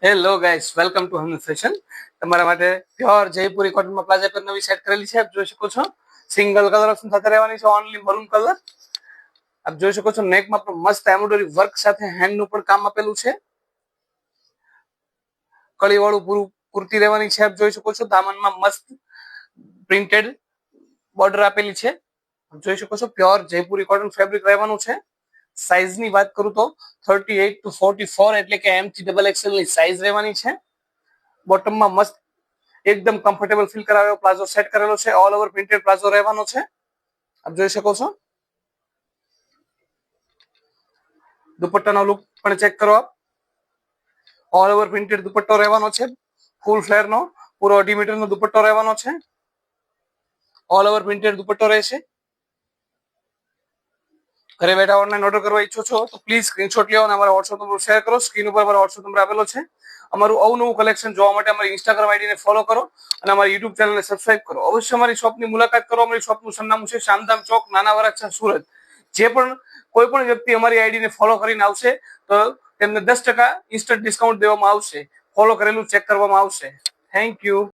Hello guys, welcome to hmm fashion. તમારા માટે pure Jaipuri કોટનમાં plaza પર નવી સેટ કરેલી છે. આપ જોઈ શકો છો સિંગલ કલર ઓપ્શન સાથે રહેવાની છે, ઓનલી મરૂન કલર. આપ જોઈ શકો છો નેકમાં પણ મસ્ત એમ્બ્રોઇડરી વર્ક સાથે હેન્ડ નું પણ કામ આપેલું છે. કળી વાળું પૂરું કુર્તી રહેવાની છે. આપ જોઈ શકો છો દામનમાં મસ્ત પ્રિન્ટેડ બોર્ડર આપેલી છે. જોઈ શકો છો પ્યોર જયપુરી કોટન ફેબ્રિક રહેવાનું છે. સાઇઝ ની વાત કરું તો 38 to 44 એટલે કે એમ થી ડબલ એક્સએલ ની સાઇઝ રહેવાની છે. બોટમમાં મસ્ત એકદમ કમ્ફર્ટેબલ ફીલ કરાવે પ્લાઝો સેટ કરેલો છે. ઓલ ઓવર પ્રિન્ટેડ પ્લાઝો રહેવાનો છે. આપ જોઈ શકો છો દુપટ્ટાનો લુક પણ ચેક કરો. આપ ઓલ ઓવર પ્રિન્ટેડ દુપટ્ટો રહેવાનો છે. ફૂલ ફ્લેર નો પૂરો 2.5 મીટર નો દુપટ્ટો રહેવાનો છે. ઓલ ઓવર પ્રિન્ટેડ દુપટ્ટો રહેશે. ઘરે બેઠા ઓનલાઈન ઓર્ડર કરવા ઈચ્છો છો તો પ્લીઝ સ્ક્રીનશોટ લો અને અમારા વોટ્સએપ નંબર શેર કરો. સ્ક્રીન ઉપર અમારો વોટ્સએપ નંબર આપેલો છે. અમારું અવનવું કલેક્શન જોવા માટે અમારી ઇન્સ્ટાગ્રામ આઈડીને ફોલો કરો અને અમારી યુટ્યુબ ચેનલને સબસ્ક્રાઇબ કરો. અવશ્ય અમારી શોપની મુલાકાત કરો. અમારી શોપનું સરનામું છે શામધામ ચોક, નાના વરાછા, સુરત. જે પણ કોઈ પણ વ્યક્તિ અમારી આઈડીને ફોલો કરીને આવશે તો તેમને 10% ઇન્સ્ટન્ટ ડિસ્કાઉન્ટ દેવામાં આવશે. ફોલો કરેલું ચેક કરવામાં આવશે. Thank you.